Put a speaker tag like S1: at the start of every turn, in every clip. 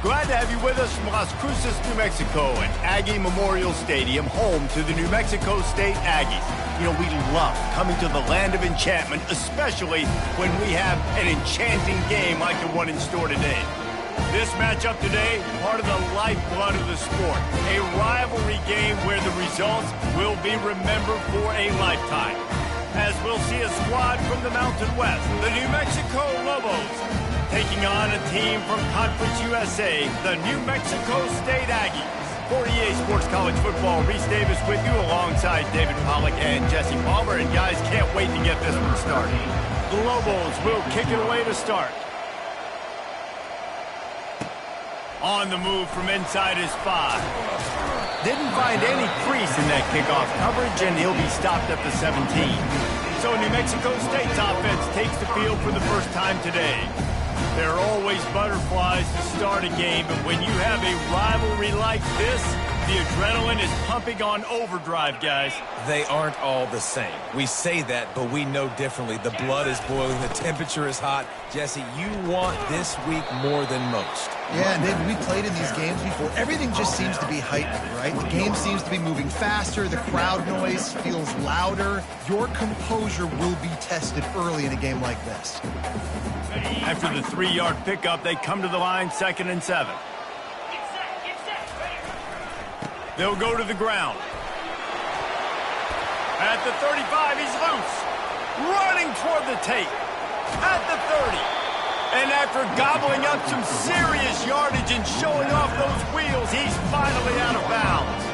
S1: Glad to have you with us from Las Cruces, New Mexico, and Aggie Memorial Stadium, home to the New Mexico State Aggies. You know, we love coming to the land of enchantment, especially when we have an enchanting game like the one in store today. This matchup today, part of the lifeblood of the sport, a rivalry game where the results will be remembered for a lifetime. As we'll see a squad from the Mountain West, the New Mexico Lobos, taking on a team from Conference USA, the New Mexico State Aggies. For EA Sports College Football, Reese Davis with you alongside David Pollack and Jesse Palmer. And guys, can't wait to get this one started. The Lobos will kick it away to start. On the move from inside his 5. Didn't find any crease in that kickoff coverage, and he'll be stopped at the 17. So New Mexico State's offense takes the field for the first time today. There are always butterflies to start a game, but when you have a rivalry like this, the adrenaline is pumping on overdrive, guys.
S2: They aren't all the same. We say that, but we know differently. The blood is boiling. The temperature is hot. Jesse, you want this week more than most.
S3: Yeah, and David, we played in these games before. Everything just seems to be heightened, right? The game seems to be moving faster. The crowd noise feels louder. Your composure will be tested early in a game like this.
S1: After the 3-yard pickup, they come to the line, 2nd and 7. They'll go to the ground. At the 35, he's loose. Running toward the tape. At the 30. And after gobbling up some serious yardage and showing off those wheels, he's finally out of bounds.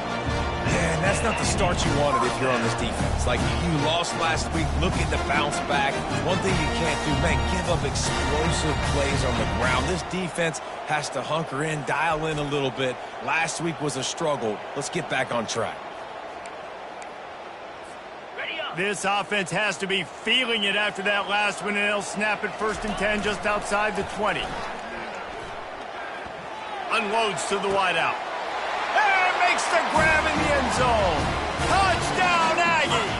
S2: Yeah, and that's not the start you wanted if you're on this defense. Like, you lost last week, looking to bounce back. One thing you can't do, man, give up explosive plays on the ground. This defense has to hunker in, dial in a little bit. Last week was a struggle. Let's get back on track.
S1: This offense has to be feeling it after that last one, and they'll snap it 1st and 10 just outside the 20. Unloads to the wideout. And makes the grab in the end zone. Touchdown, Aggie!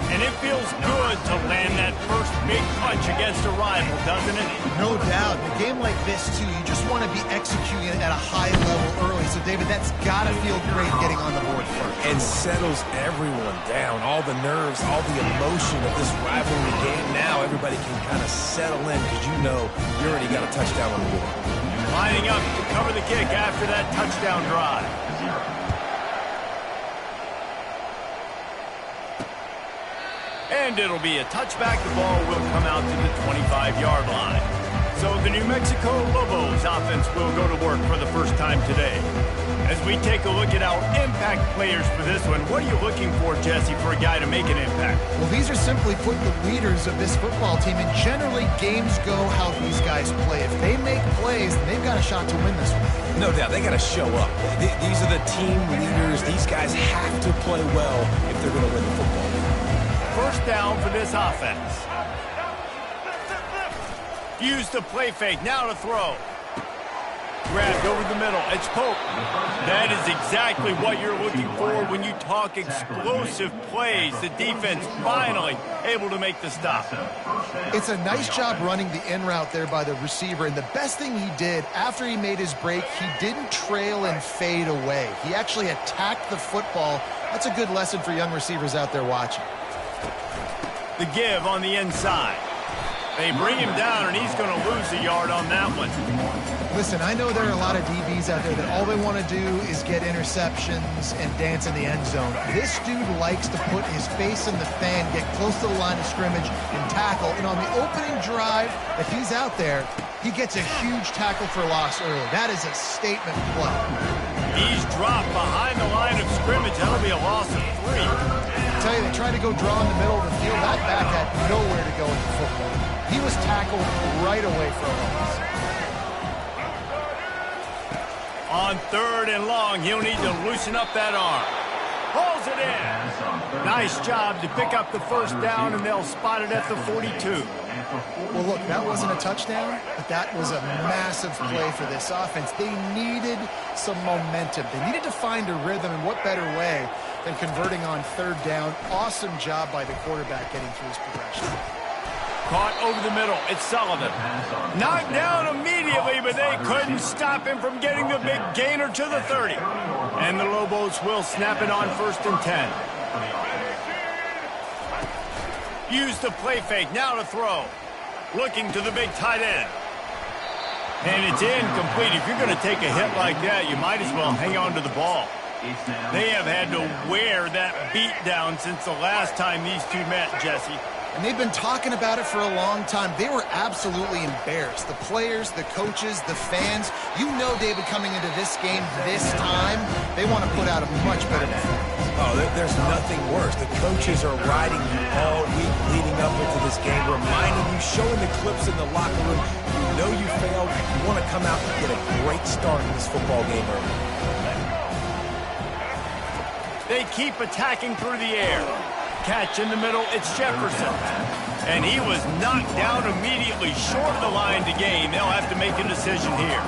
S1: And it feels good to land that first big punch against a rival, doesn't it?
S3: No doubt. In a game like this, too, you just want to be executing it at a high level early. So, David, that's got to feel great getting on the board first.
S2: And settles everyone down. All the nerves, all the emotion of this rivalry game. Now everybody can kind of settle in because you know you already got a touchdown on the board.
S1: Lining up to cover the kick after that touchdown drive. And it'll be a touchback. The ball will come out to the 25-yard line. So the New Mexico Lobos offense will go to work for the first time today. As we take a look at our impact players for this one, what are you looking for, Jesse, for a guy to make an impact?
S3: Well, these are simply put the leaders of this football team, and generally games go how these guys play. If they make plays, then they've got a shot to win this one.
S2: No doubt, they got to show up. These are the team leaders. These guys have to play well if they're going to win the football game.
S1: First down for this offense. Use the play fake, now to throw. Grabbed over the middle, it's Pope. That is exactly what you're looking for when you talk explosive plays. The defense finally able to make the stop.
S3: It's a nice job running the in route there by the receiver, and the best thing he did after he made his break, he didn't trail and fade away. He actually attacked the football. That's a good lesson for young receivers out there watching.
S1: The give on the inside. They bring him down, and he's going to lose a yard on that one.
S3: Listen, I know there are a lot of DBs out there that all they want to do is get interceptions and dance in the end zone. This dude likes to put his face in the fan, get close to the line of scrimmage, and tackle. And on the opening drive, if he's out there, he gets a huge tackle for loss early. That is a statement play.
S1: He's dropped behind the line of scrimmage. That'll be a loss of 3.
S3: I tell you, they tried to go draw in the middle of the field. That back had nowhere to go in the football. He was tackled right away for a loss.
S1: On 3rd and long, he'll need to loosen up that arm. Pulls it in. Nice job to pick up the first down, and they'll spot it at the 42.
S3: Well, look, that wasn't a touchdown, but that was a massive play for this offense. They needed some momentum. They needed to find a rhythm, and what better way than converting on 3rd down. Awesome job by the quarterback getting through his progression.
S1: Caught over the middle. It's Sullivan. Knocked down immediately, but they couldn't stop him from getting the big gainer to the 30. And the Lobos will snap it on 1st and 10. Use the play fake. Now to throw. Looking to the big tight end. And it's incomplete. If you're going to take a hit like that, you might as well hang on to the ball. They have had to wear that beat down since the last time these two met, Jesse.
S3: And they've been talking about it for a long time. They were absolutely embarrassed. The players, the coaches, the fans. You know, David, coming into this game this time, they want to put out a much better performance.
S2: Oh, there's nothing worse. The coaches are riding you all week leading up into this game, reminding you, showing the clips in the locker room. You know you failed. You want to come out and get a great start in this football game early.
S1: They keep attacking through the air. Catch in the middle, it's Jefferson. And he was knocked down immediately short of the line to gain. They'll have to make a decision here.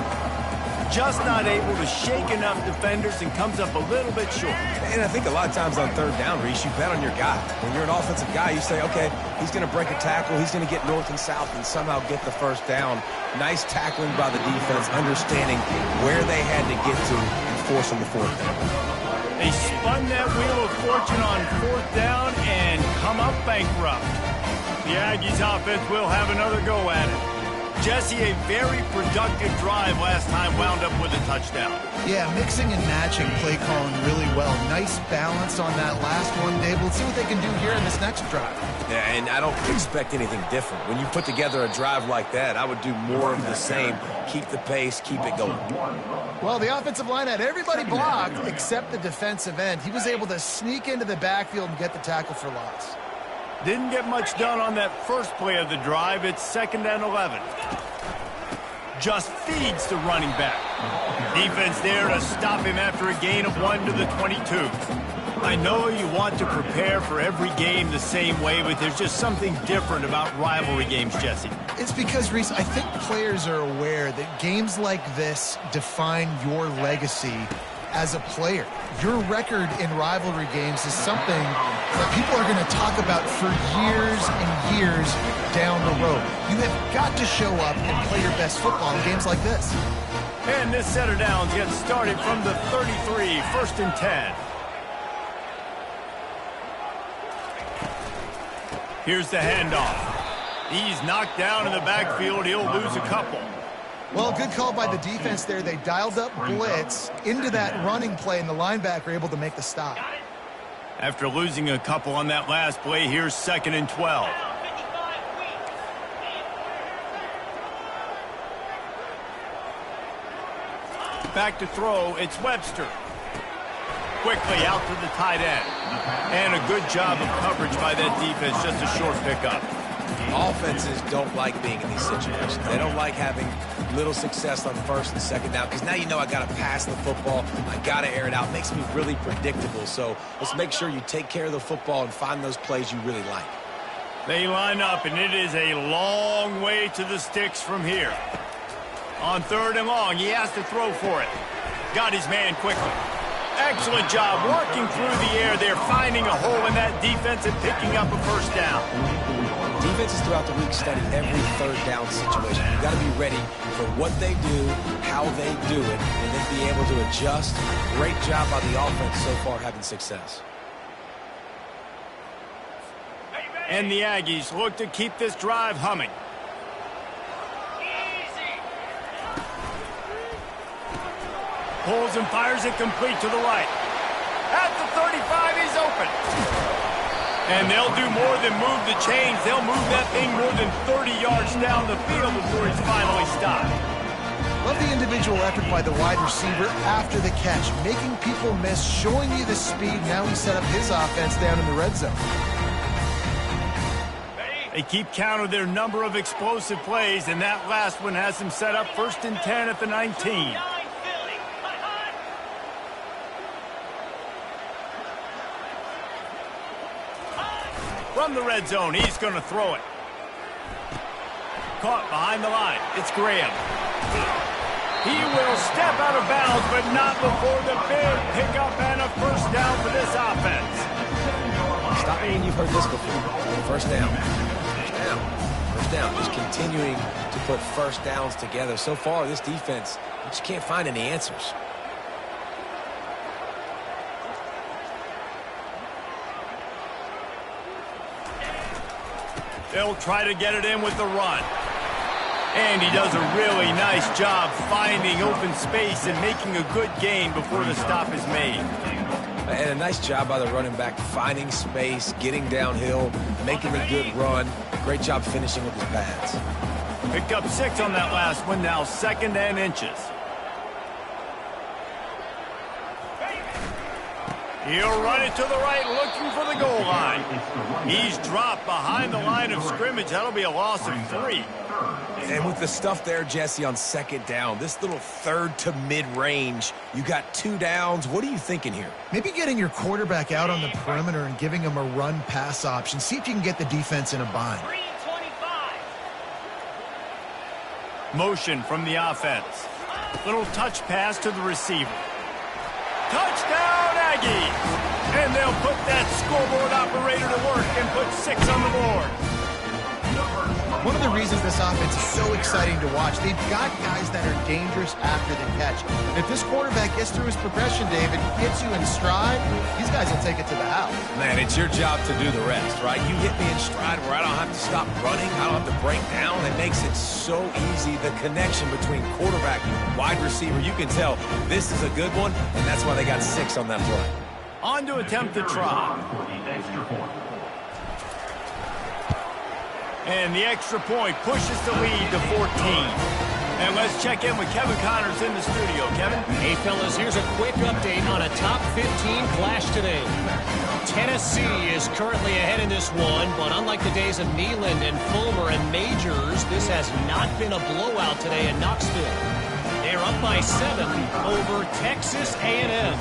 S1: Just not able to shake enough defenders and comes up a little bit short.
S2: And I think a lot of times on 3rd down, Reese, you bet on your guy. When you're an offensive guy, you say, okay, he's going to break a tackle, he's going to get north and south and somehow get the 1st down. Nice tackling by the defense, understanding where they had to get to and forcing the 4th down.
S1: They spun that wheel of fortune on 4th down and come up bankrupt. The Aggies offense will have another go at it. Jesse, a very productive drive last time, wound up with a touchdown.
S3: Yeah, mixing and matching play calling really well. Nice balance on that last one, Dave. Let's see what they can do here in this next drive.
S2: Yeah, and I don't expect anything different. When you put together a drive like that, I would do more of the same. Keep the pace, keep it going.
S3: Well, the offensive line had everybody blocked except the defensive end. He was able to sneak into the backfield and get the tackle for loss.
S1: Didn't get much done on that first play of the drive. It's 2nd and 11. Just feeds the running back. Defense there to stop him after a gain of 1 to the 22. I know you want to prepare for every game the same way, but there's just something different about rivalry games, Jesse.
S3: It's because, Reese, I think players are aware that games like this define your legacy as a player. Your record in rivalry games is something that people are going to talk about for years and years down the road. You have got to show up and play your best football in games like this.
S1: And this set of downs gets started from the 33, 1st and 10. Here's the handoff. He's knocked down in the backfield. He'll lose a couple.
S3: Well, good call by the defense there. They dialed up blitz into that running play, and the linebacker able to make the stop.
S1: After losing a couple on that last play, here's 2nd and 12. Back to throw, it's Webster. Quickly out to the tight end. And a good job of coverage by that defense, just a short pickup.
S2: Offenses don't like being in these situations. They don't like having little success on 1st and 2nd down because now you know I got to pass the football. I got to air it out. It makes me really predictable. So let's make sure you take care of the football and find those plays you really like.
S1: They line up, and it is a long way to the sticks from here. On 3rd and long, he has to throw for it. Got his man quickly. Excellent job working through the air. They're finding a hole in that defense and picking up a 1st down.
S2: Defenses throughout the week study every 3rd down situation. You've got to be ready for what they do, how they do it, and then be able to adjust. Great job by the offense so far having success.
S1: And the Aggies look to keep this drive humming. Pulls and fires it complete to the right. At the 35, he's open. And they'll do more than move the chains. They'll move that thing more than 30 yards down the field before he's finally stopped.
S3: Love the individual effort by the wide receiver after the catch, making people miss, showing you the speed. Now he set up his offense down in the red zone.
S1: They keep count of their number of explosive plays, and that last one has them set up 1st and 10 at the 19. From the red zone, he's going to throw it. Caught behind the line. It's Graham. He will step out of bounds, but not before the big pickup and a 1st down for this offense.
S2: Stop me when you've heard this before. 1st down. 1st down. first down, just continuing to put first downs together. So far, this defense, you just can't find any answers.
S1: They'll try to get it in with the run. And he does a really nice job finding open space and making a good gain before the stop is made.
S2: And a nice job by the running back, finding space, getting downhill, making a good run. Great job finishing with his pads.
S1: Picked up 6 on that last one, now 2nd and inches. He'll run it to the right, looking for the goal line. He's dropped behind the line of scrimmage. That'll be a loss of 3.
S2: And with the stuff there, Jesse, on 2nd down, this little 3rd to mid-range, you got 2 downs. What are you thinking here?
S3: Maybe getting your quarterback out on the perimeter and giving him a run-pass option. See if you can get the defense in a bind.
S1: 3:25. Motion from the offense. Little touch pass to the receiver. Touchdown, Aggies! And they'll put that scoreboard operator to work and put 6 on the board.
S3: One of the reasons this offense is so exciting to watch, they've got guys that are dangerous after the catch. And if this quarterback gets through his progression, David, gets you in stride, these guys will take it to the house.
S2: Man, it's your job to do the rest, right? You hit me in stride where I don't have to stop running, I don't have to break down. It makes it so easy, the connection between quarterback and wide receiver. You can tell this is a good one, and that's why they got 6 on that play.
S1: On to attempt the try. And the extra point pushes the lead to 14. And let's check in with Kevin Connors in the studio. Kevin?
S4: Hey, fellas, here's a quick update on a top 15 clash today. Tennessee is currently ahead in this one, but unlike the days of Neyland and Fulmer and Majors, this has not been a blowout today in Knoxville. They're up by 7 over Texas A&M.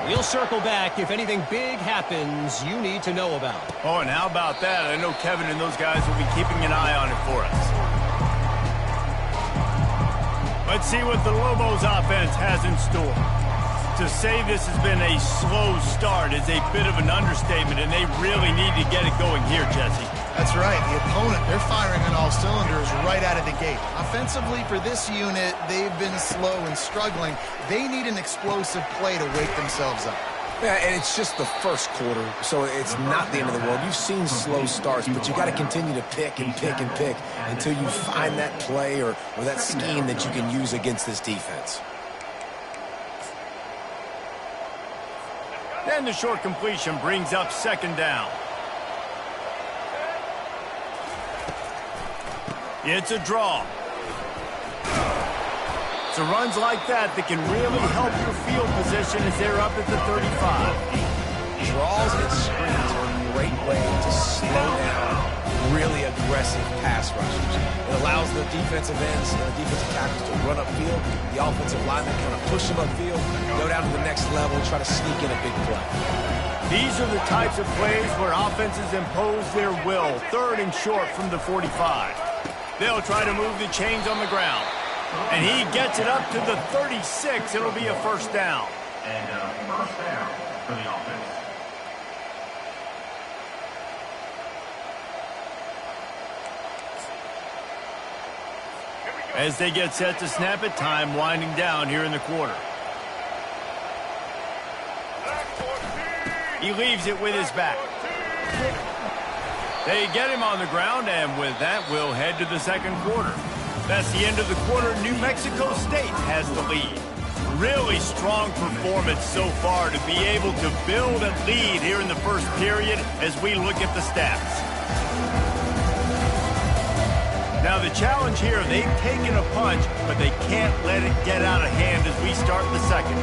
S4: We'll circle back if anything big happens you need to know about.
S1: Oh, and how about that? I know Kevin and those guys will be keeping an eye on it for us. Let's see what the Lobos offense has in store. To say this has been a slow start is a bit of an understatement, and they really need to get it going here, Jesse.
S3: That's right. The opponent, they're firing on all cylinders right out of the gate. Offensively, for this unit, they've been slow and struggling. They need an explosive play to wake themselves up.
S2: Yeah, and it's just the first quarter, so it's not the end of the world. You've seen slow starts, but you got to continue to pick and pick and pick until you find that play or that scheme that you can use against this defense.
S1: Then the short completion brings up 2nd down. It's a draw. So runs like that can really help your field position as they're up at the 35.
S2: Draws and screens are a great way to slow down really aggressive pass rushers. It allows the defensive ends and the defensive tackles to run upfield. The offensive linemen kind of push them upfield, go down to the next level, try to sneak in a big play.
S1: These are the types of plays where offenses impose their will. 3rd and short from the 45. They'll try to move the chains on the ground. And he gets it up to the 36. It'll be a 1st down.
S5: And first down for the offense.
S1: As they get set to snap it, time winding down here in the quarter. He leaves it with his back. They get him on the ground, and with that, we'll head to the 2nd quarter. That's the end of the quarter. New Mexico State has the lead. Really strong performance so far to be able to build a lead here in the 1st period as we look at the stats. Now the challenge here, they've taken a punch, but they can't let it get out of hand as we start the 2nd.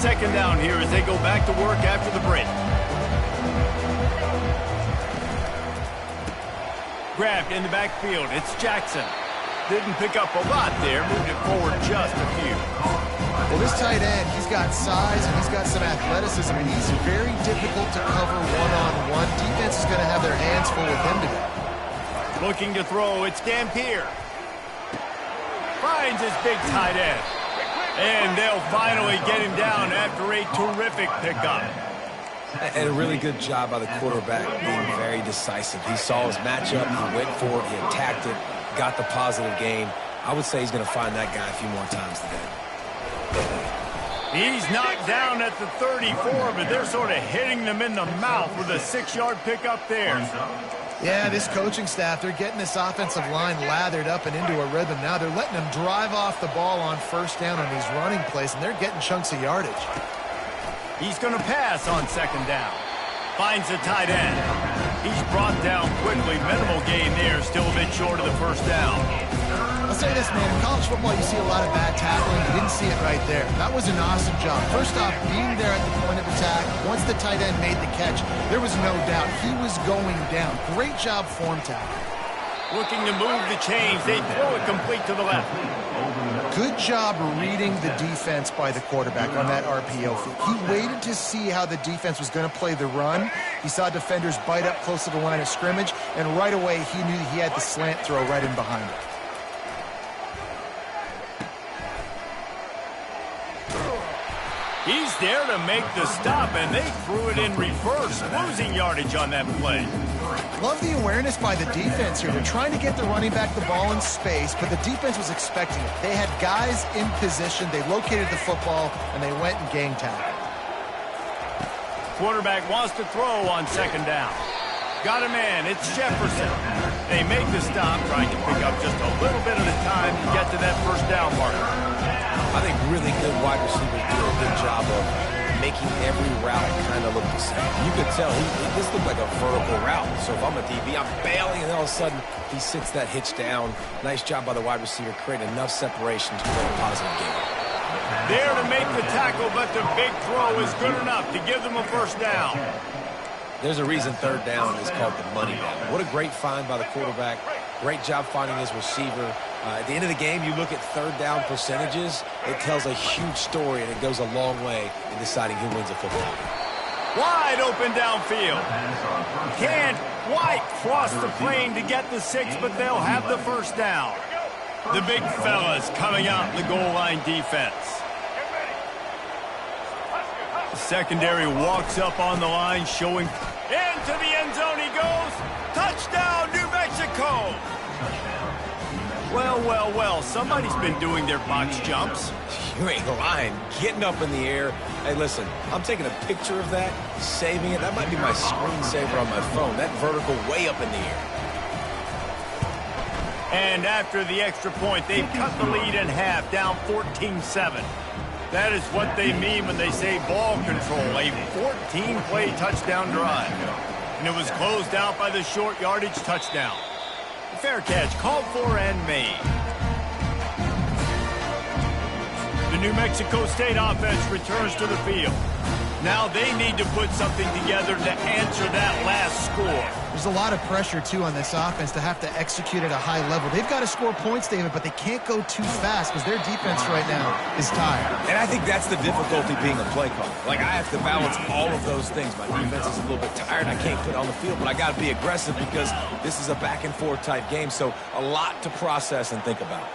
S1: Second down here as they go back to work after the break. Grabbed in the backfield. It's Jackson. Didn't pick up a lot there. Moved it forward just a few.
S3: Well, this tight end, he's got size and he's got some athleticism, and he's very difficult to cover one-on-one. Defense is going to have their hands full with him today.
S1: Looking to throw. It's Dampier. Finds his big tight end. And they'll finally get him down after a terrific pickup.
S2: And a really good job by the quarterback being very decisive. He saw his matchup, he went for it, he attacked it, got the positive gain. I would say he's going to find that guy a few more times today.
S1: He's knocked down at the 34, but they're sort of hitting them in the mouth with a 6-yard pickup there.
S3: Yeah, this coaching staff, they're getting this offensive line lathered up and into a rhythm. Now they're letting them drive off the ball on first down on these running plays, and they're getting chunks of yardage.
S1: He's going to pass on 2nd down. Finds the tight end. He's brought down quickly. Minimal gain there, still a bit short of the 1st down.
S3: I'll say this, man. In college football, you see a lot of bad tackling. You didn't see it right there. That was an awesome job. First off, being there at the point of attack. Once the tight end made the catch, there was no doubt he was going down. Great job form tackling.
S1: Looking to move the chains. They throw it complete to the left.
S3: Good job reading the defense by the quarterback on that RPO feed. He waited to see how the defense was going to play the run. He saw defenders bite up close to the line of scrimmage, and right away he knew he had the slant throw right in behind it.
S1: He's there to make the stop, and they threw it in reverse, losing yardage on that play.
S3: Love the awareness by the defense here. They're trying to get the running back the ball in space, but the defense was expecting it. They had guys in position. They located the football, and they went and gang tackled.
S1: Quarterback wants to throw on 2nd down. Got a man. It's Jefferson. They make the stop, trying to pick up just a little bit at a time to get to that 1st down marker.
S2: I think really good wide receivers do a good job of making every route kind of look the same. You could tell this looked like a vertical route. So if I'm a DB, I'm bailing, and all of a sudden he sits that hitch down. Nice job by the wide receiver, creating enough separation to create a positive gain.
S1: There to make the tackle, but the big throw is good enough to give them a 1st down.
S2: There's a reason 3rd down is called the money down. What a great find by the quarterback. Great job finding his receiver. At the end of the game, you look at 3rd down percentages. It tells a huge story, and it goes a long way in deciding who wins a football game.
S1: Wide open downfield. Can't quite cross the plane to get the 6, but they'll have the 1st down. The big fellas coming out in the goal line defense. The secondary walks up on the line, showing into the end zone he goes. Touchdown, New Mexico! Well, well, well, somebody's been doing their box jumps.
S2: You ain't lying. Getting up in the air. Hey, listen, I'm taking a picture of that, saving it. That might be my screensaver on my phone. That vertical way up in the air.
S1: And after the extra point, they've cut the lead in half, down 14-7. That is what they mean when they say ball control, a 14-play touchdown drive. And it was closed out by the short yardage touchdown. The fair catch called for and made. The New Mexico State offense returns to the field. Now they need to put something together to answer that last score.
S3: There's a lot of pressure, too, on this offense to have to execute at a high level. They've got to score points, David, but they can't go too fast because their defense right now is tired.
S2: And I think that's the difficulty being a play caller. Like, I have to balance all of those things. My defense is a little bit tired. I can't put it on the field, but I got to be aggressive because this is a back-and-forth type game, so a lot to process and think about.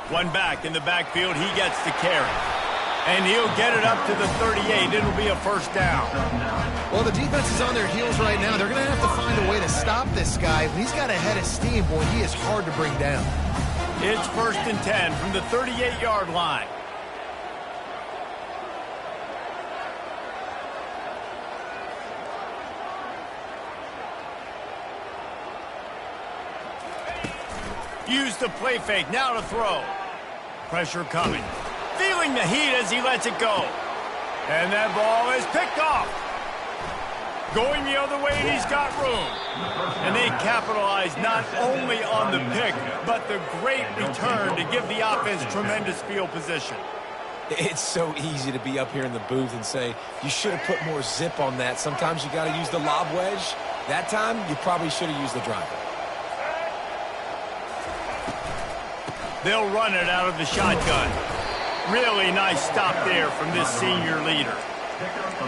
S1: One back in the backfield, he gets the carry. And he'll get it up to the 38. It'll be a 1st down.
S3: Well, the defense is on their heels right now. They're going to have to find a way to stop this guy. When he's got a head of steam, boy, he is hard to bring down.
S1: It's 1st and 10 from the 38-yard line. Use the play fake, now to throw. Pressure coming. Feeling the heat as he lets it go. And that ball is picked off. Going the other way, and he's got room. And they capitalize not only on the pick, but the great return to give the offense tremendous field position.
S2: It's so easy to be up here in the booth and say, you should have put more zip on that. Sometimes you got to use the lob wedge. That time, you probably should have used the driver.
S1: They'll run it out of the shotgun. Really nice stop there from this senior leader.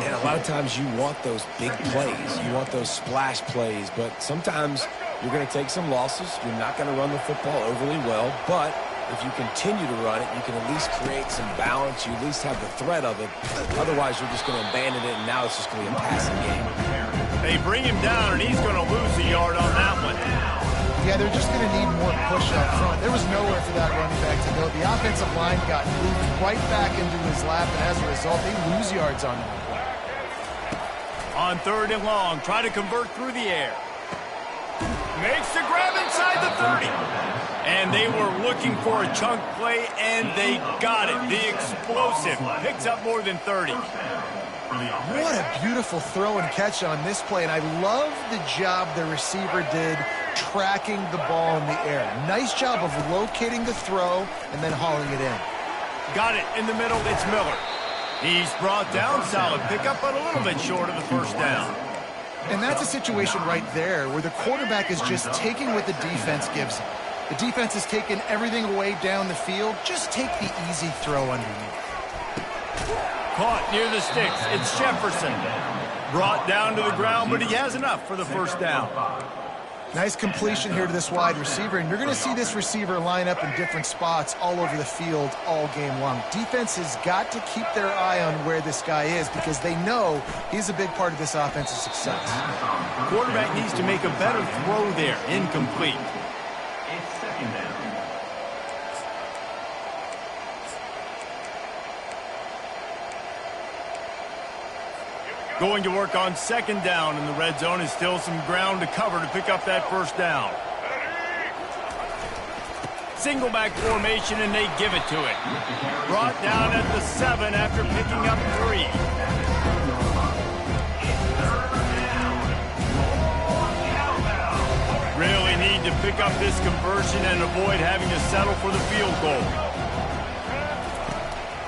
S2: And a lot of times you want those big plays. You want those splash plays. But sometimes you're going to take some losses. You're not going to run the football overly well. But If you continue to run it, you can at least create some balance. You at least have the threat of it. Otherwise, you're just going to abandon it, and now it's just going to be a passing game.
S1: They bring him down, and he's going to lose a yard on that one.
S3: Yeah, they're just going to need more push up front. There was nowhere for that running back to go. The offensive line got moved right back into his lap, and as a result, they lose yards on that play.
S1: On 3rd and long, try to convert through the air. Makes the grab inside the 30. And they were looking for a chunk play, and they got it. The explosive picks up more than 30.
S3: What a beautiful throw and catch on this play, and I love the job the receiver did tracking the ball in the air. Nice job of locating the throw and then hauling it in.
S1: Got it in the middle. It's Miller. He's brought down. Solid pickup, but a little bit short of the first down.
S3: And that's a situation right there where the quarterback is just taking what the defense gives him. The defense has taken everything away down the field. Just take the easy throw underneath.
S1: Caught near the sticks. It's Jefferson. Brought down to the ground, but he has enough for the first down.
S3: Nice completion here to this wide receiver, and you're going to see this receiver line up in different spots all over the field all game long. Defense has got to keep their eye on where this guy is because they know he's a big part of this offensive success.
S1: Quarterback needs to make a better throw there. Incomplete.
S5: It's 2nd down.
S1: Going to work on 2nd down in the red zone. Is still some ground to cover to pick up that first down. Single back formation, and they give it to it. Brought down at the 7 after picking up 3. Really need to pick up this conversion and avoid having to settle for the field goal.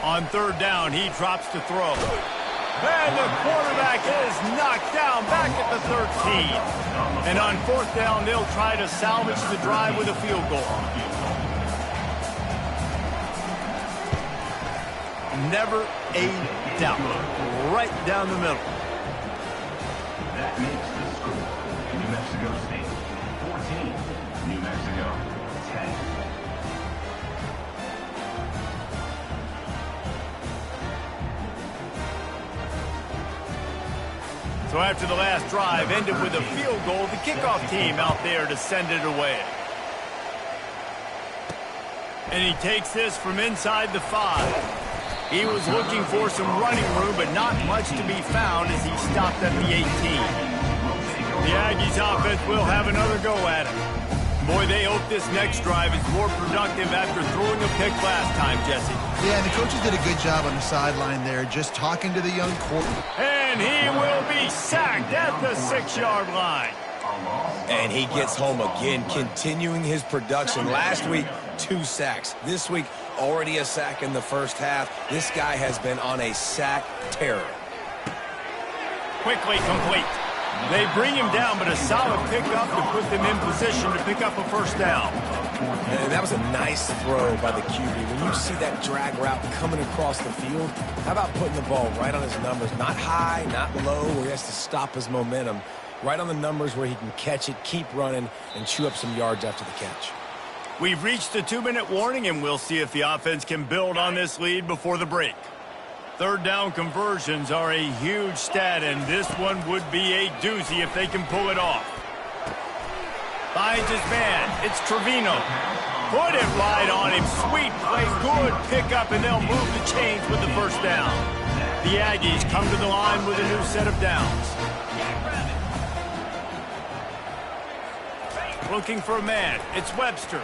S1: On 3rd down, he drops to throw. And the quarterback is knocked down back at the 13. And on 4th down, they'll try to salvage the drive with a field goal. Never a doubt. Right down the middle.
S5: That makes the score. New Mexico State 14, New Mexico 10.
S1: So after the last drive ended with a field goal, the kickoff team out there to send it away. And he takes this from inside the 5. He was looking for some running room, but not much to be found as he stopped at the 18. The Aggies offense will have another go at it. Boy, they hope this next drive is more productive after throwing a pick last time, Jesse.
S3: Yeah, and the coaches did a good job on the sideline there, just talking to the young quarterback.
S1: And he will be sacked at the 6-yard line.
S2: And he gets home again, continuing his production. Last week, 2 sacks. This week, already a sack in the first half. This guy has been on a sack terror.
S1: Quickly complete. They bring him down, but a solid pickup to put them in position to pick up a first down.
S2: And that was a nice throw by the QB. When you see that drag route coming across the field, how about putting the ball right on his numbers? Not high, not low, where he has to stop his momentum. Right on the numbers where he can catch it, keep running, and chew up some yards after the catch.
S1: We've reached the 2-minute warning, and we'll see if the offense can build on this lead before the break. 3rd down conversions are a huge stat, and this one would be a doozy if they can pull it off. Finds his man. It's Trevino. Put it right on him. Sweet play. Good pickup, and they'll move the chains with the first down. The Aggies come to the line with a new set of downs. Looking for a man. It's Webster.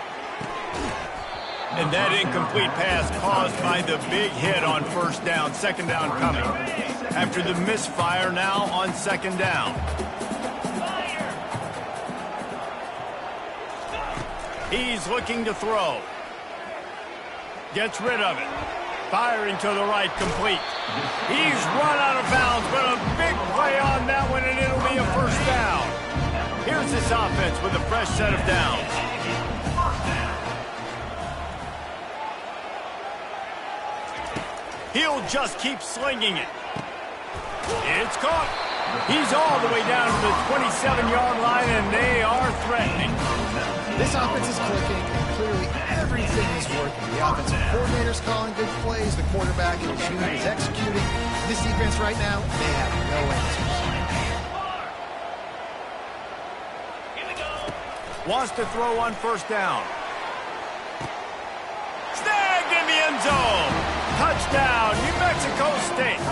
S1: And that incomplete pass caused by the big hit on first down. 2nd down coming. After the misfire, now on 2nd down. He's looking to throw. Gets rid of it. Firing to the right, complete. He's run out of bounds, but a big play on that one, and it'll be a first down. Here's this offense with a fresh set of downs. He'll just keep slinging it. It's caught. He's all the way down to the 27-yard line, and they are threatening.
S3: This offense is clicking, and clearly everything is working. The offensive coordinator's calling good plays. The quarterback in his unit is executing. This defense right now, they have no answers.
S1: Wants to throw on first down. Snagged in the end zone. Touchdown, New Mexico State.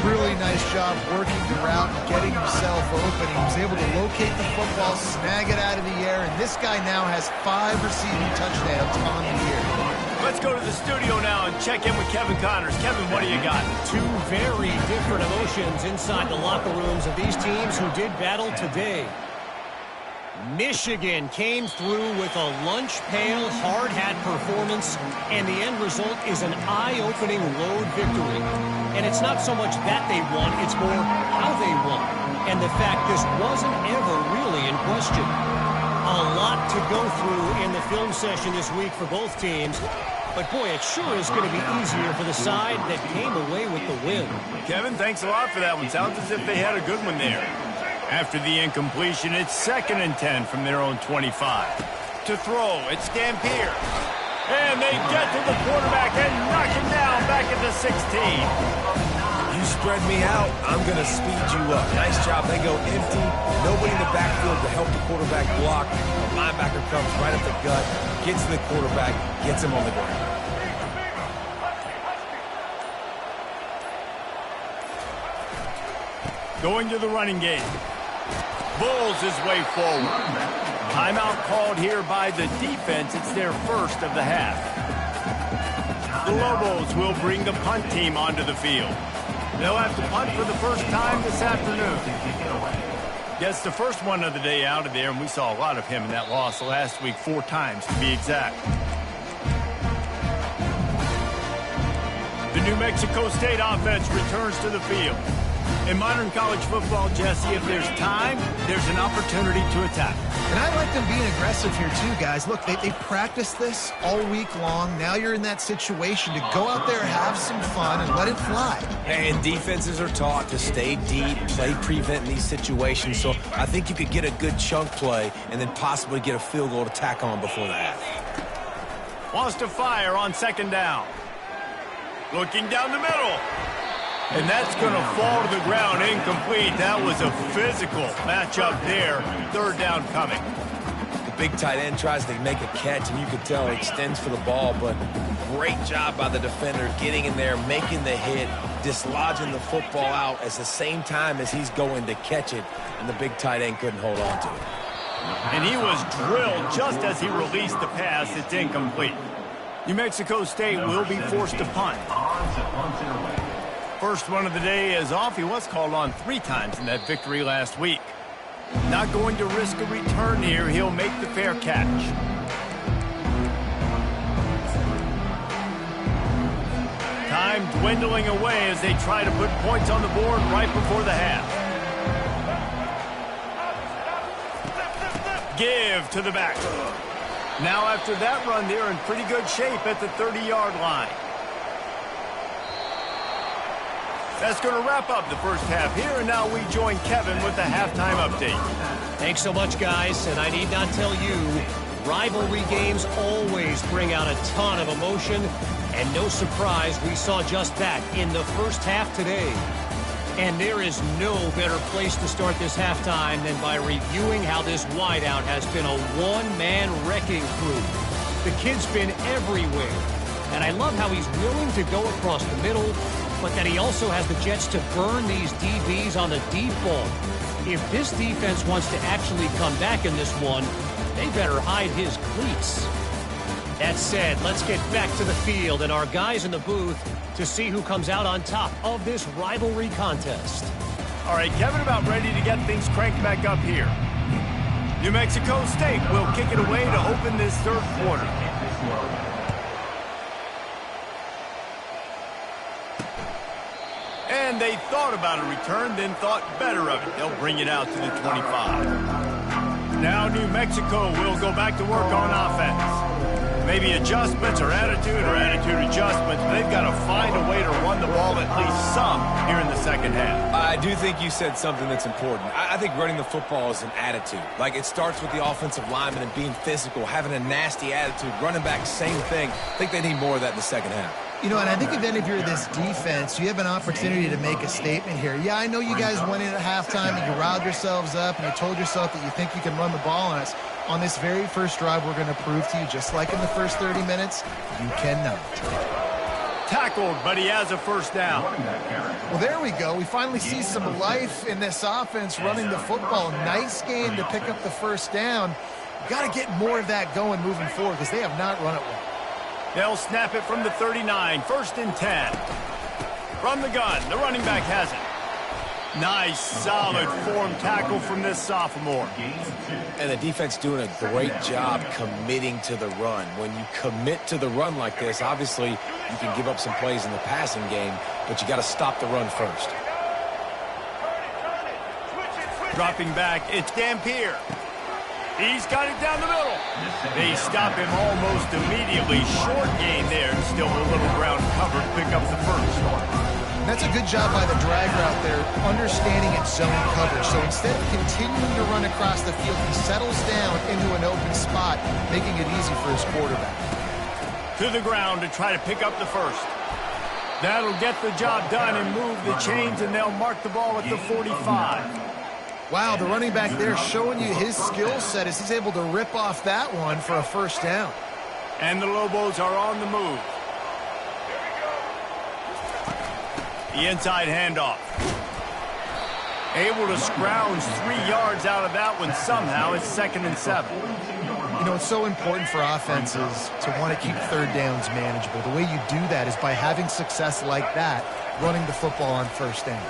S3: Really nice job working the route and getting himself open. He was able to locate the football, snag it out of the air, and this guy now has 5 receiving touchdowns on the year.
S1: Let's go to the studio now and check in with Kevin Connors. Kevin, what do you got?
S4: Two very different emotions inside the locker rooms of these teams who did battle today. Michigan came through with a lunch pail, hard hat performance, and the end result is an eye-opening road victory. And it's not so much that they won, it's more how they won. And the fact this wasn't ever really in question. A lot to go through in the film session this week for both teams. But boy, it sure is going to be easier for the side that came away with the win.
S1: Kevin, thanks a lot for that one. Sounds as if they had a good one there. After the incompletion, it's 2nd and 10 from their own 25. To throw, it's Dampier. And they get to the quarterback and knock him down back at the 16.
S2: You spread me out, I'm going to speed you up. Nice job. They go empty. Nobody in the backfield to help the quarterback block. The linebacker comes right up the gut, gets to the quarterback, gets him on the ground.
S1: Going to the running game. Bulls his way forward. Timeout called here by the defense. It's their first of the half. The Lobos will bring the punt team onto the field. They'll have to punt for the first time this afternoon. Gets the first one of the day out of there, and we saw a lot of him in that loss last week, 4 times to be exact. The New Mexico State offense returns to the field. In modern college football, Jesse, if there's time, there's an opportunity to attack.
S3: And I like them being aggressive here too, guys. Look, they practiced this all week long. Now you're in that situation to go out there, have some fun, and let it fly.
S2: And defenses are taught to stay deep, play prevent in these situations. So I think you could get a good chunk play and then possibly get a field goal to tack on before the half.
S1: Wants to fire on 2nd down. Looking down the middle. And that's going to fall to the ground incomplete. That was a physical matchup there. 3rd down coming.
S2: The big tight end tries to make a catch, and you can tell he extends for the ball, but great job by the defender getting in there, making the hit, dislodging the football out at the same time as he's going to catch it, and the big tight end couldn't hold on to it.
S1: And he was drilled just as he released the pass. It's incomplete. New Mexico State will be forced to punt. First one of the day is off. He was called on 3 times in that victory last week. Not going to risk a return here. He'll make the fair catch. Time dwindling away as they try to put points on the board right before the half. Give to the back. Now after that run, they're in pretty good shape at the 30-yard line. That's going to wrap up the first half here, and now we join Kevin with the halftime update.
S4: Thanks so much, guys, and I need not tell you, rivalry games always bring out a ton of emotion, and no surprise we saw just that in the first half today. And there is no better place to start this halftime than by reviewing how this wideout has been a one-man wrecking crew. The kid's been everywhere, and I love how he's willing to go across the middle, but that he also has the jets to burn these DBs on the deep ball. If this defense wants to actually come back in this one, they better hide his cleats. That said, let's get back to the field and our guys in the booth to see who comes out on top of this rivalry contest.
S1: All right, Kevin, about ready to get things cranked back up here. New Mexico State will kick it away to open this 3rd quarter. And they thought about a return, then thought better of it. They'll bring it out to the 25. Now New Mexico will go back to work on offense. Maybe adjustments or attitude adjustments, but they've got to find a way to run the ball at least some here in the second half.
S2: I do think you said something that's important. I think running the football is an attitude. Like, it starts with the offensive lineman and being physical, having a nasty attitude. Running back, same thing. I think they need more of that in the second half.
S3: You know, and I think if you're this defense, you have an opportunity to make a statement here. Yeah, I know you guys went in at halftime and you riled yourselves up and you told yourself that you think you can run the ball on us. On this very first drive, we're going to prove to you, just like in the first 30 minutes, you cannot.
S1: Tackled, but he has a first down.
S3: Well, there we go. We finally see some life in this offense running the football. Nice game to pick up the first down. Got to get more of that going moving forward because they have not run it well.
S1: They'll snap it from the 39, 1st and 10. From the gun, the running back has it. Nice, solid form tackle from this sophomore.
S2: And the defense doing a great job committing to the run. When you commit to the run like this, obviously you can give up some plays in the passing game, but you got to stop the run first.
S1: Dropping back, it's Dampier. He's got it down the middle. They stop him almost immediately. Short gain there. Still a little ground covered. Pick up the first.
S3: That's a good job by the drag route there, understanding its zone coverage. So instead of continuing to run across the field, he settles down into an open spot, making it easy for his quarterback.
S1: To the ground to try to pick up the first. That'll get the job done and move the chains, and they'll mark the ball at the 45.
S3: Wow, the running back there showing you his skill set as he's able to rip off that one for a first down.
S1: And the Lobos are on the move. The inside handoff. Able to scrounge 3 yards out of that one somehow. It's 2nd and 7.
S3: You know, it's so important for offenses to want to keep third downs manageable. The way you do that is by having success like that, running the football on first down.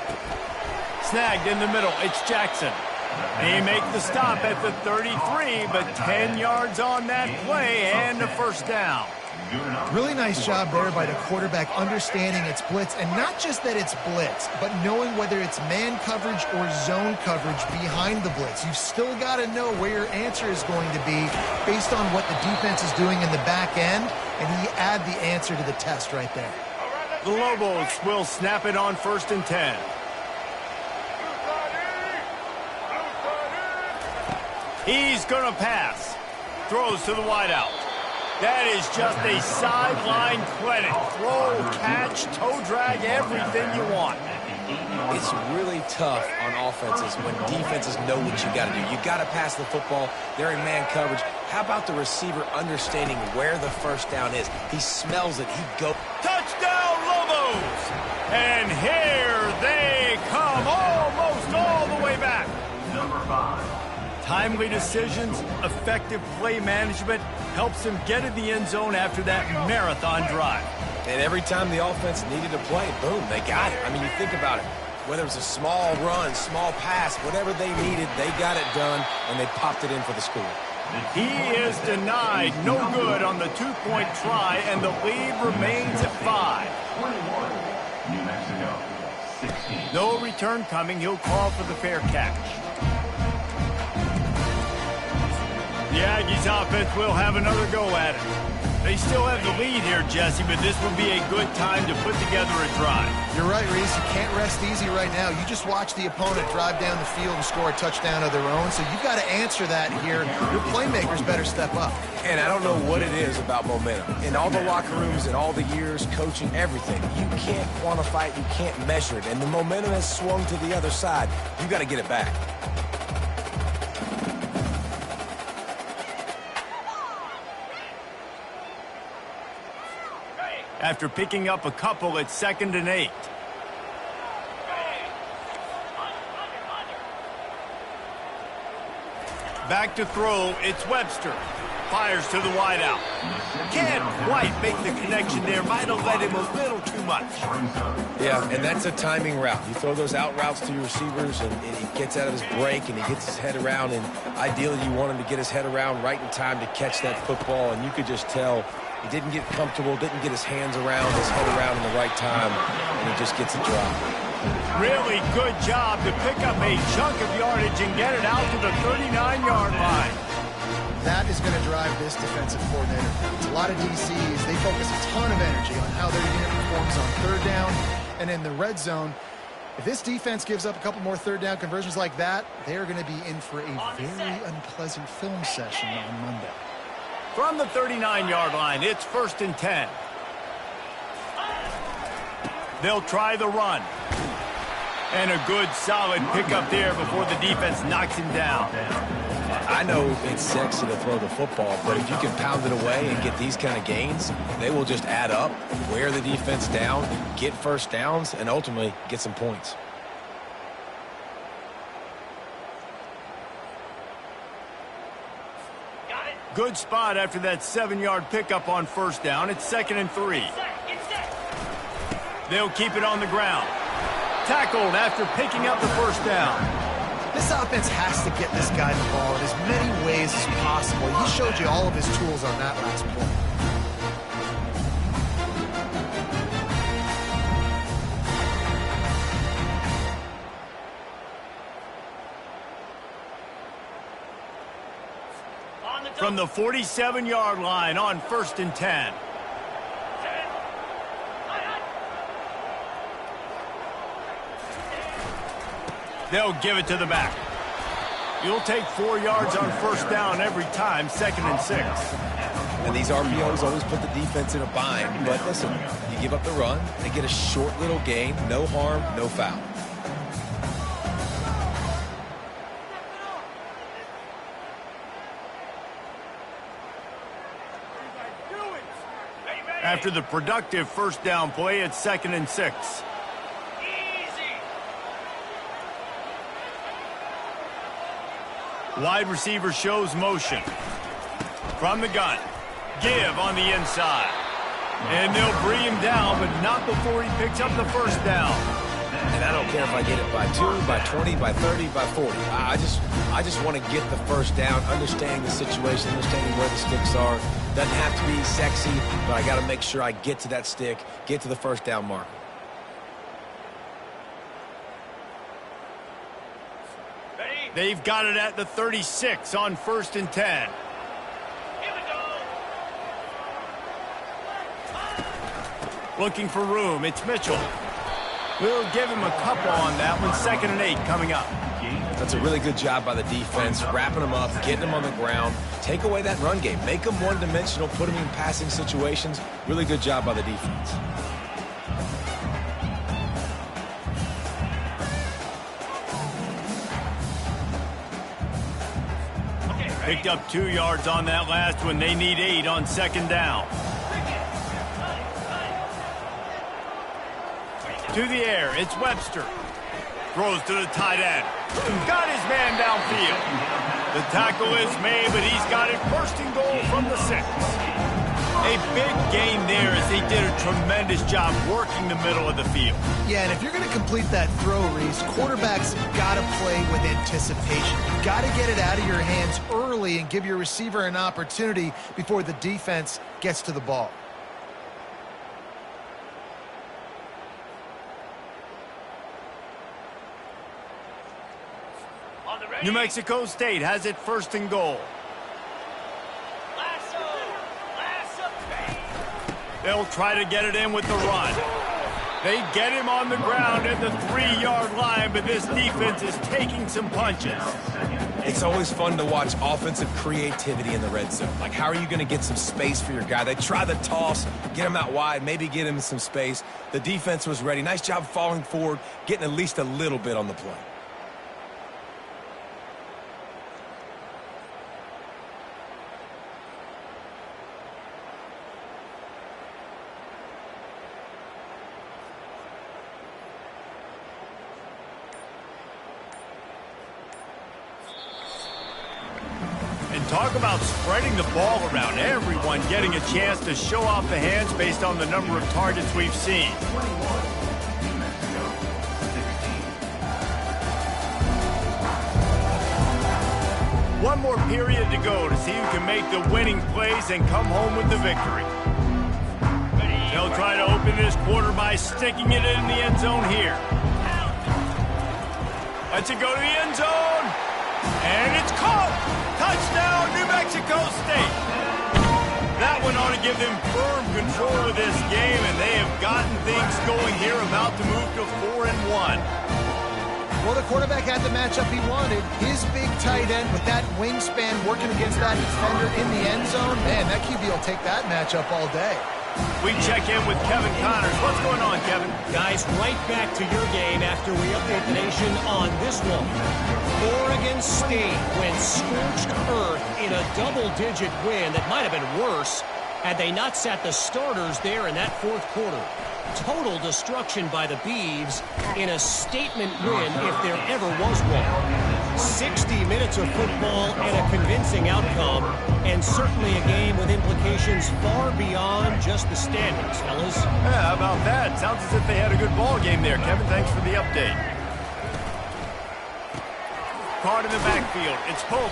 S1: Snagged in the middle. It's Jackson. They make the stop at the 33, but 10 yards on that play and a first down.
S3: Really nice job there by the quarterback understanding its blitz, and not just that it's blitz, but knowing whether it's man coverage or zone coverage behind the blitz. You've still got to know where your answer is going to be based on what the defense is doing in the back end, and he add the answer to the test right there.
S1: The Lobos will snap it on 1st and 10. He's going to pass. Throws to the wideout. That is just a sideline clinic. Throw, catch, toe drag, everything you want.
S2: It's really tough on offenses when defenses know what you got to do. You got to pass the football. They're in man coverage. How about the receiver understanding where the first down is? He smells it. He goes.
S1: Touchdown, Lobos! And here they come, almost all the way back.
S5: Number 5.
S1: Timely decisions, effective play management helps them get in the end zone after that marathon drive.
S2: And every time the offense needed a play, boom, they got it. I mean, you think about it. Whether it was a small run, small pass, whatever they needed, they got it done, and they popped it in for the score.
S1: He is denied. No good on the 2-point try, and the lead remains at 5.
S5: 21, New Mexico, 16.
S1: No return coming. He'll call for the fair catch. The Aggies offense will have another go at it. They still have the lead here, Jesse, but this would be a good time to put together a drive.
S3: You're right, Reese. You can't rest easy right now. You just watch the opponent drive down the field and score a touchdown of their own, so you've got to answer that here. Your playmakers better step up.
S2: And I don't know what it is about momentum. In all the locker rooms, in all the years, coaching, everything, you can't quantify it, you can't measure it. And the momentum has swung to the other side. You got to get it back.
S1: After picking up a couple, it's 2nd and 8. Back to throw, it's Webster. Fires to the wideout. Can't quite make the connection there. Might have led him a little too much.
S2: Yeah, and that's a timing route. You throw those out routes to your receivers, and he gets out of his break, and he gets his head around, and ideally you want him to get his head around right in time to catch that football, and you could just tell he didn't get comfortable, didn't get his hands around, his head around in the right time, and he just gets a drop.
S1: Really good job to pick up a chunk of yardage and get it out to the 39-yard line.
S3: That is going to drive this defensive coordinator. It's a lot of DCs. They focus a ton of energy on how their unit performs on third down and in the red zone. If this defense gives up a couple more third down conversions like that, they're going to be in for a very unpleasant film session on Monday.
S1: From the 39-yard line, it's 1st and 10. They'll try the run. And a good, solid pickup there before the defense knocks him down.
S2: I know it's sexy to throw the football, but if you can pound it away and get these kind of gains, they will just add up, wear the defense down, get first downs, and ultimately get some points.
S1: Good spot after that 7-yard pickup on 1st down. It's 2nd and 3. They'll keep it on the ground. Tackled after picking up the 1st down.
S3: This offense has to get this guy the ball in as many ways as possible. He showed you all of his tools on that last play.
S1: From the 47-yard line on 1st and 10. They'll give it to the back. You'll take 4 yards on 1st down every time, 2nd and 6.
S2: And these RPOs always put the defense in a bind. But listen, you give up the run, they get a short little gain, no harm, no foul.
S1: After the productive 1st down play, it's 2nd and 6. Wide receiver shows motion. From the gun. Give on the inside. And they'll bring him down, but not before he picks up the 1st down.
S2: And I don't care if I get it by 2, by 20, by 30, by 40. I just want to get the 1st down, understanding the situation, understanding where the sticks are. Doesn't have to be sexy, but I got to make sure I get to that stick, get to the 1st down mark.
S1: They've got it at the 36 on 1st and 10. Here we go. Looking for room. It's Mitchell. We'll give him a couple on that one. 2nd and 8 coming up.
S2: That's a really good job by the defense, wrapping them up, getting them on the ground. Take away that run game. Make them one-dimensional, put them in passing situations. Really good job by the defense.
S1: Picked up 2 yards on that last one. They need 8 on 2nd down. To the air, it's Webster. Throws to the tight end. Got his man downfield. The tackle is made, but he's got it 1st and goal from the 6. A big gain there as they did a tremendous job working the middle of the field.
S3: Yeah, and if you're going to complete that throw, Reese, quarterbacks got to play with anticipation. You've got to get it out of your hands early and give your receiver an opportunity before the defense gets to the ball.
S1: New Mexico State has it 1st and goal. They'll try to get it in with the run. They get him on the ground at the 3-yard line, but this defense is taking some punches.
S2: It's always fun to watch offensive creativity in the red zone. Like, how are you going to get some space for your guy? They try the toss, get him out wide, maybe get him some space. The defense was ready. Nice job falling forward, getting at least a little bit on the play.
S1: Talk about spreading the ball around. Everyone getting a chance to show off the hands based on the number of targets we've seen. One more period to go to see who can make the winning plays and come home with the victory. They'll try to open this quarter by sticking it in the end zone here. Lets it go to the end zone. And it's caught. Touchdown, New Mexico State! That one ought to give them firm control of this game, and they have gotten things going here, about to move to 4-1.
S3: Well, the quarterback had the matchup he wanted. His big tight end with that wingspan working against that defender in the end zone. Man, that QB will take that matchup all day.
S1: We check in with Kevin Connors. What's going on, Kevin?
S4: Guys, right back to your game after we update the nation on this one. Oregon State went scorched earth in a double-digit win that might have been worse had they not sat the starters there in that fourth quarter. Total destruction by the Beavs in a statement win if there ever was one. 60 minutes of football and a convincing outcome, and certainly a game with implications far beyond just the standings, fellas.
S1: Yeah, how about that? Sounds as if they had a good ball game there, Kevin. Thanks for the update. Caught in the backfield. It's Pope.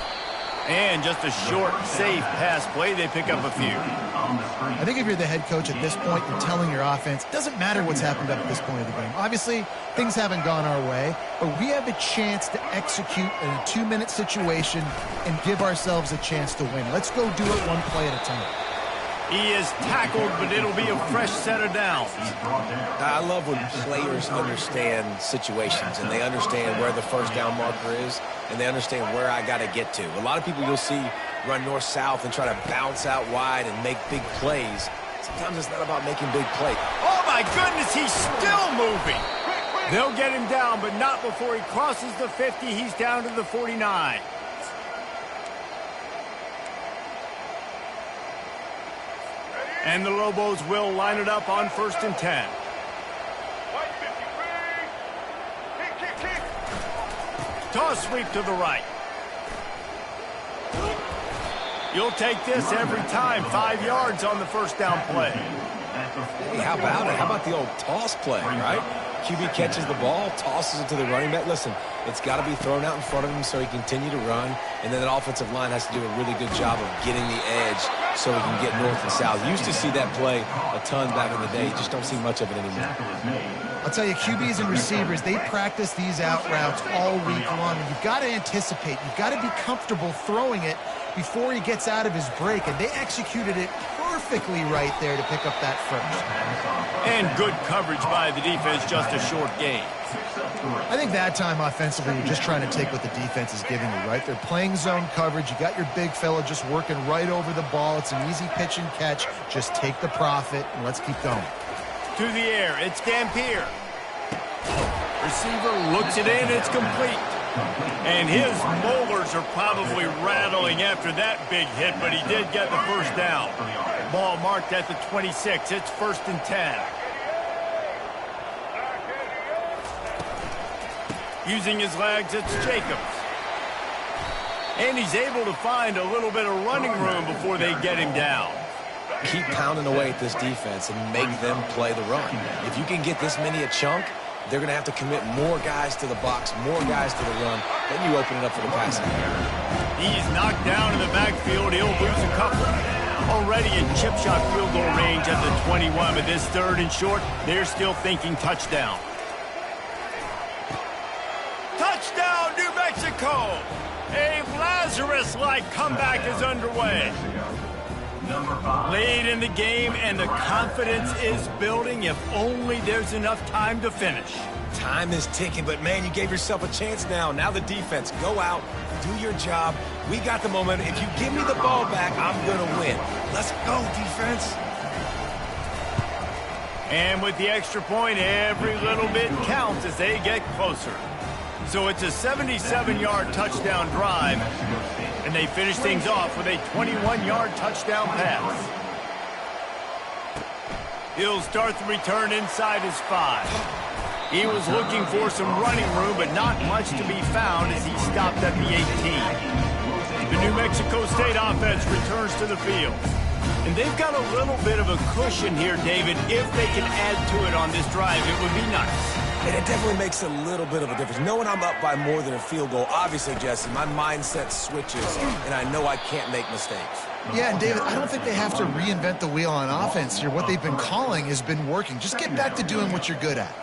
S1: And just a short, safe pass play. They pick up a few.
S3: I think if you're the head coach at this point, you're telling your offense, it doesn't matter what's happened up at this point of the game. Obviously, things haven't gone our way, but we have a chance to execute in a 2-minute situation and give ourselves a chance to win. Let's go do it one play at a time.
S1: He is tackled, but it'll be a fresh set of downs.
S2: I love when players understand situations and they understand where the first down marker is and they understand where I got to get to. A lot of people you'll see run north-south and try to bounce out wide and make big plays. Sometimes it's not about making big plays.
S1: Oh, my goodness, he's still moving. They'll get him down, but not before he crosses the 50. He's down to the 49. And the Lobos will line it up on 1st and 10. Toss sweep to the right. You'll take this every time. 5 yards on the first down play.
S2: Hey, how about it? How about the old toss play, right? QB catches the ball, tosses it to the running back. Listen, it's got to be thrown out in front of him so he can continue to run, and then the offensive line has to do a really good job of getting the edge so he can get north and south. Used to see that play a ton back in the day. You just don't see much of it anymore.
S3: I'll tell you, QBs and receivers, they practice these out routes all week long. And you've got to anticipate. You've got to be comfortable throwing it before he gets out of his break. And they executed it perfectly right there to pick up that first.
S1: And good coverage by the defense, just a short gain.
S3: I think that time offensively, you're just trying to take what the defense is giving you, right? They're playing zone coverage. You got your big fella just working right over the ball. It's an easy pitch and catch. Just take the profit, and let's keep going.
S1: To the air, it's Dampier. Receiver looks it in, it's complete. And his molars are probably rattling after that big hit, but he did get the first down. Ball marked at the 26. It's 1st and 10. Using his legs, it's Jacobs. And he's able to find a little bit of running room before they get him down.
S2: Keep pounding away at this defense and make them play the run. If you can get this many a chunk, they're going to have to commit more guys to the box, more guys to the run. Then you open it up for the passing.
S1: He's knocked down in the backfield. He'll lose a couple. Already in chip shot field goal range at the 21, but this 3rd and short, they're still thinking touchdown. Touchdown, New Mexico! A Lazarus-like comeback is underway. Late in the game, and the confidence is building. If only there's enough time to finish.
S2: Time is ticking, but, man, you gave yourself a chance now. Now the defense, go out, do your job. We got the momentum. If you give me the ball back, I'm going to win. Let's go, defense.
S1: And with the extra point, every little bit counts as they get closer. So it's a 77-yard touchdown drive, and they finish things off with a 21-yard touchdown pass. He'll start the return inside his 5. He was looking for some running room, but not much to be found as he stopped at the 18. The New Mexico State offense returns to the field. And they've got a little bit of a cushion here, David. If they can add to it on this drive, it would be nice.
S2: And it definitely makes a little bit of a difference. Knowing I'm up by more than a field goal, obviously, Jesse, my mindset switches, and I know I can't make mistakes.
S3: Yeah, and David, I don't think they have to reinvent the wheel on offense here. What they've been calling has been working. Just get back to doing what you're good at.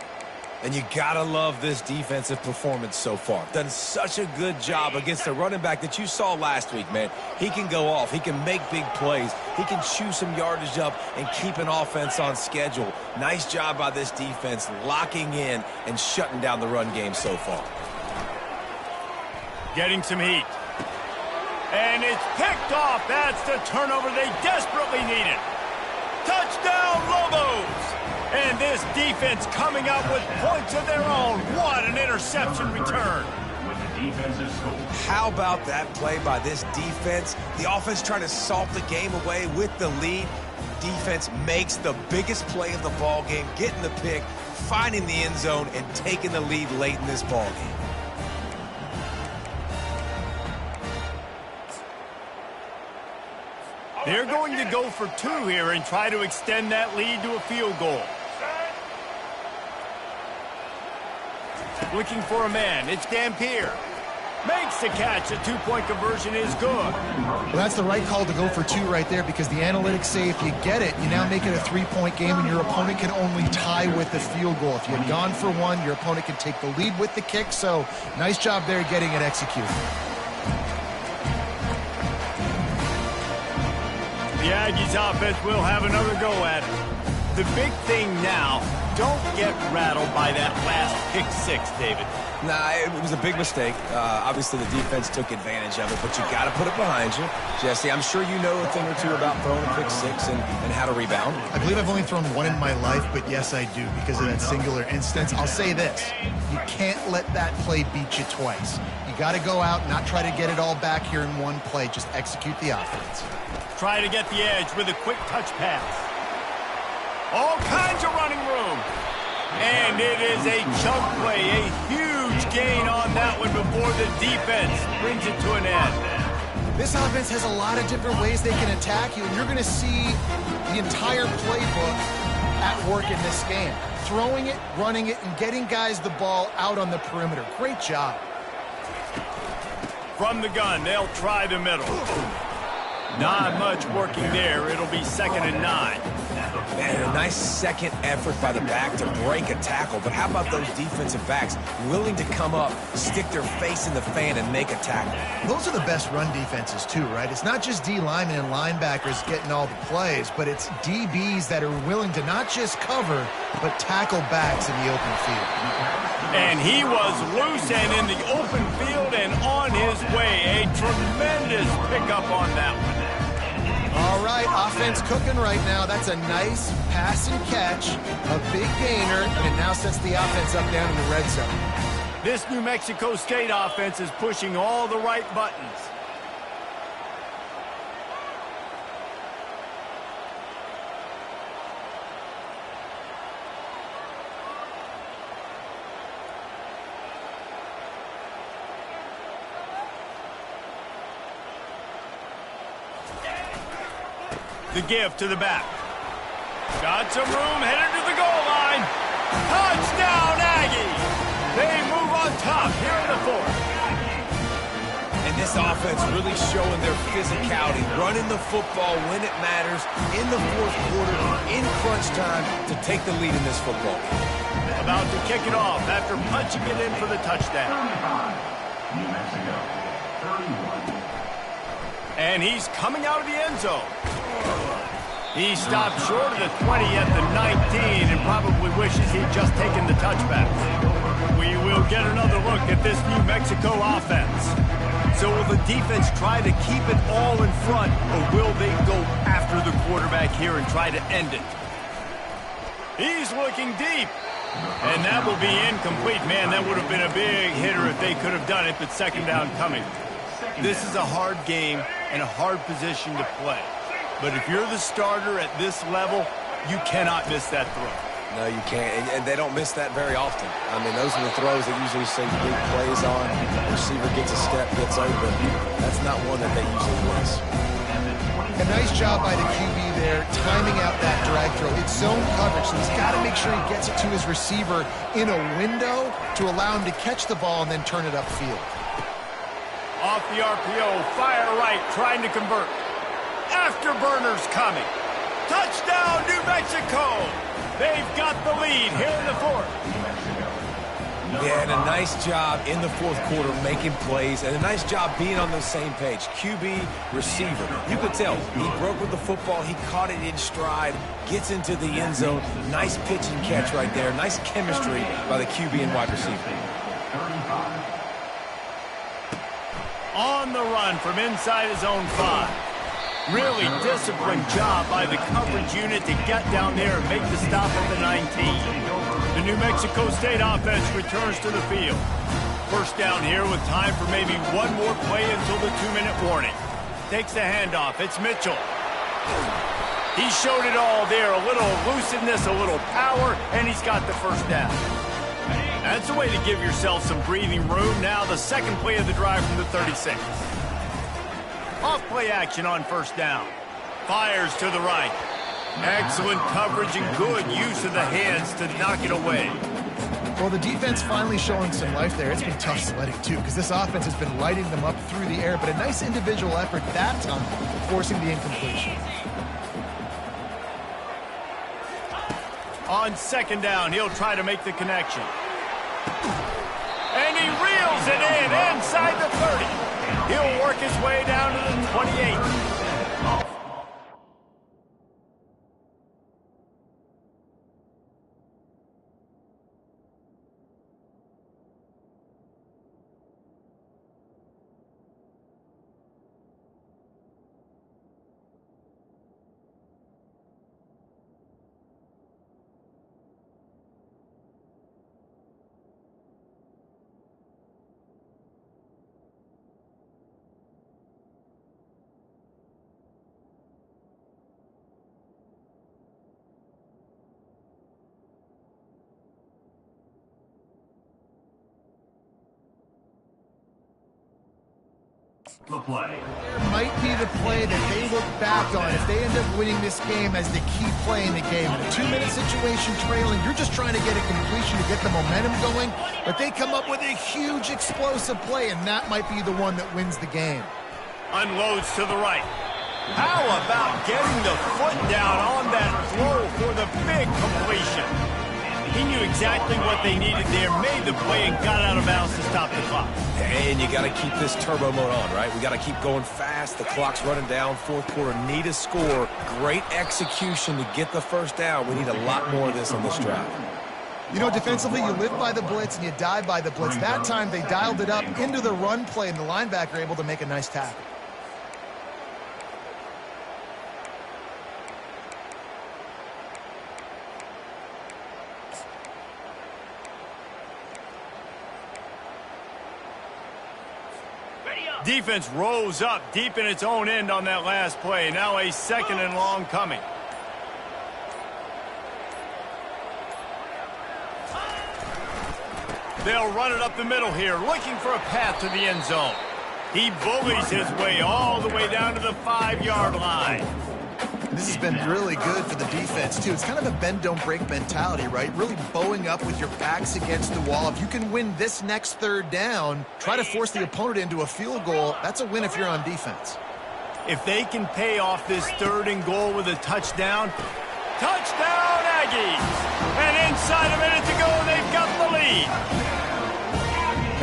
S2: And you gotta love this defensive performance so far. Done such a good job against a running back that you saw last week, man. He can go off. He can make big plays. He can chew some yardage up and keep an offense on schedule. Nice job by this defense locking in and shutting down the run game so far.
S1: Getting some heat. And it's picked off. That's the turnover they desperately needed. Touchdown, Lobos! And this defense coming up with points of their own. What an interception return.
S5: With the defensive score.
S2: How about that play by this defense? The offense trying to salt the game away with the lead. Defense makes the biggest play of the ball game, getting the pick, finding the end zone, and taking the lead late in this ball game.
S1: They're going to go for 2 here and try to extend that lead to a field goal. Looking for a man. It's Dampier. Makes the catch. The 2-point conversion is good.
S3: Well, that's the right call to go for 2 right there, because the analytics say if you get it, you now make it a 3-point game and your opponent can only tie with the field goal. If you had gone for 1, your opponent can take the lead with the kick. So nice job there getting it executed.
S1: The Aggies offense will have another go at it. The big thing now, don't get rattled by that last pick 6, David.
S2: Nah, it was a big mistake. Obviously, the defense took advantage of it, but you got to put it behind you. Jesse, I'm sure you know a thing or two about throwing a pick 6 and how to rebound.
S3: I believe I've only thrown 1 in my life, but yes, I do, because of that singular instance. I'll say this. You can't let that play beat you twice. You got to go out, not try to get it all back here in one play. Just execute the offense.
S1: Try to get the edge with a quick touch pass. All kinds of running room. And it is a chunk play, a huge gain on that one before the defense brings it to an end.
S3: This offense has a lot of different ways they can attack you, and you're going to see the entire playbook at work in this game. Throwing it, running it, and getting guys the ball out on the perimeter. Great job.
S1: From the gun, they'll try the middle. Not much working there. It'll be 2nd and 9.
S2: Man, a nice second effort by the back to break a tackle. But how about those defensive backs willing to come up, stick their face in the fan, and make a tackle?
S3: Those are the best run defenses, too, right? It's not just D linemen and linebackers getting all the plays, but it's DBs that are willing to not just cover, but tackle backs in the open field.
S1: And he was loose and in the open field and on his way. A tremendous pickup on that one.
S3: All right, offense cooking right now. That's a nice pass and catch, a big gainer, and it now sets the offense up down in the red zone.
S1: This New Mexico State offense is pushing all the right buttons. The give to the back. Got some room, headed to the goal line. Touchdown, Aggies! They move on top here in the 4th.
S2: And this offense really showing their physicality, running the football when it matters, in the 4th quarter, in crunch time, to take the lead in this football game.
S1: About to kick it off after punching it in for the touchdown.
S5: 35, New Mexico, 31.
S1: And he's coming out of the end zone. He stopped short of the 20 at the 19 and probably wishes he'd just taken the touchback. We will get another look at this New Mexico offense. So will the defense try to keep it all in front, or will they go after the quarterback here and try to end it? He's looking deep. And that will be incomplete. Man, that would have been a big hitter if they could have done it, but 2nd down coming. This is a hard game and a hard position to play. But if you're the starter at this level, you cannot miss that throw.
S2: No, you can't, and they don't miss that very often. I mean, those are the throws that usually save big plays on. The receiver gets a step, gets open. That's not one that they usually miss.
S3: A nice job by the QB there, timing out that drag throw. It's zone coverage, so he's got to make sure he gets it to his receiver in a window to allow him to catch the ball and then turn it upfield.
S1: Off the RPO, fire right, trying to convert. Afterburners coming. Touchdown, New Mexico! They've got the lead here in the 4th.
S2: Yeah, and a nice job in the fourth quarter making plays, and a nice job being on the same page. QB, receiver. You could tell he broke with the football. He caught it in stride, gets into the end zone. Nice pitch and catch right there. Nice chemistry by the QB and wide receiver.
S1: On the run from inside his own 5. Really disciplined job by the coverage unit to get down there and make the stop at the 19. The New Mexico State offense returns to the field. First down here with time for maybe one more play until the 2-minute warning. Takes the handoff. It's Mitchell. He showed it all there. A little elusiveness, a little power, and he's got the first down. That's a way to give yourself some breathing room. Now the second play of the drive from the 36. Off-play action on first down. Fires to the right. Excellent coverage and good use of the hands to knock it away.
S3: Well, the defense finally showing some life there. It's been tough sledding, too, because this offense has been lighting them up through the air, but a nice individual effort that time, forcing the incompletion.
S1: On second down, he'll try to make the connection. And he reels it in inside the 30. He'll work his way down to the 28.
S5: The play.
S3: Might be the play that they look back on if they end up winning this game as the key play in the game. In a 2-minute situation trailing, you're just trying to get a completion to get the momentum going, but they come up with a huge explosive play, and that might be the one that wins the game.
S1: Unloads to the right. How about getting the foot down on that throw for the big completion? He knew exactly what they needed there, made the play, and got out of bounds to stop the clock.
S2: And you got to keep this turbo mode on, right? We got to keep going fast. The clock's running down. Fourth quarter, need a score. Great execution to get the first down. We need a lot more of this on this drive.
S3: You know, defensively, you live by the blitz and you die by the blitz. That time, they dialed it up into the run play, and the linebacker able to make a nice tackle.
S1: Defense rose up deep in its own end on that last play. Now a second and long coming. They'll run it up the middle here, looking for a path to the end zone. He bullies his way all the way down to the 5-yard line.
S3: This has been really good for the defense, too. It's kind of a bend-don't-break mentality, right? Really bowing up with your backs against the wall. If you can win this next third down, try to force the opponent into a field goal. That's a win if you're on defense.
S1: If they can pay off this third and goal with a touchdown, touchdown Aggies! And inside a minute to go, they've got the lead.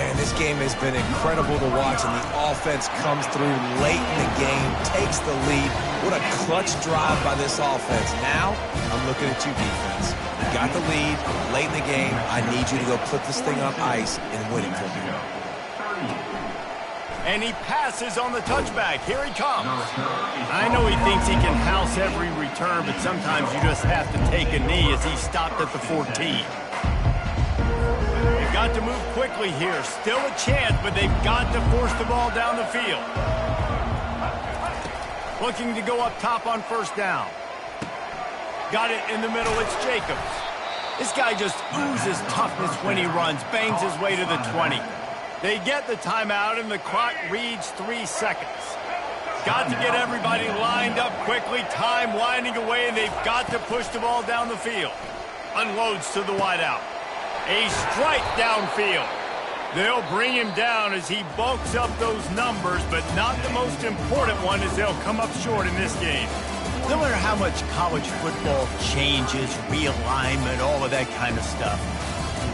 S2: Man, this game has been incredible to watch, and the offense comes through late in the game, takes the lead. What a clutch drive by this offense. Now, I'm looking at you, defense. You got the lead late in the game. I need you to go put this thing on ice and win it for me.
S1: And he passes on the touchback. Here he comes. I know he thinks he can house every return, but sometimes you just have to take a knee as he stopped at the 14. They've got to move quickly here. Still a chance, but they've got to force the ball down the field. Looking to go up top on first down. Got it in the middle. It's Jacobs. This guy just oozes toughness when he runs. Bangs his way to the 20. They get the timeout, and the clock reads 3 seconds. Got to get everybody lined up quickly. Time winding away, and they've got to push the ball down the field. Unloads to the wideout. A strike downfield. They'll bring him down as he bulks up those numbers, but not the most important one, as they'll come up short in this game. No matter how much college football changes, realignment, all of that kind of stuff,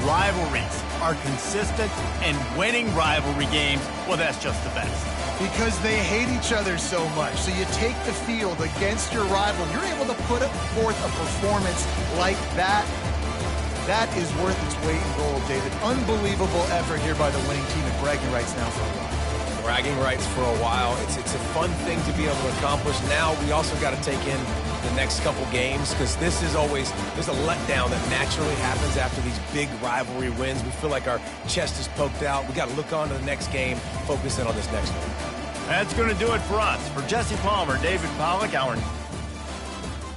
S1: rivalries are consistent and winning rivalry games, well, that's just the best.
S3: Because they hate each other so much. So you take the field against your rival. You're able to put forth a performance like that. That is worth its weight in gold, David. Unbelievable effort here by the winning team at bragging rights now for a while.
S2: Bragging rights for a while. It's a fun thing to be able to accomplish. Now we also got to take in the next couple games, because this is always, there's a letdown that naturally happens after these big rivalry wins. We feel like our chest is poked out. We got to look on to the next game, focus in on this next one.
S1: That's going to do it for us. For Jesse Palmer, David Pollack, our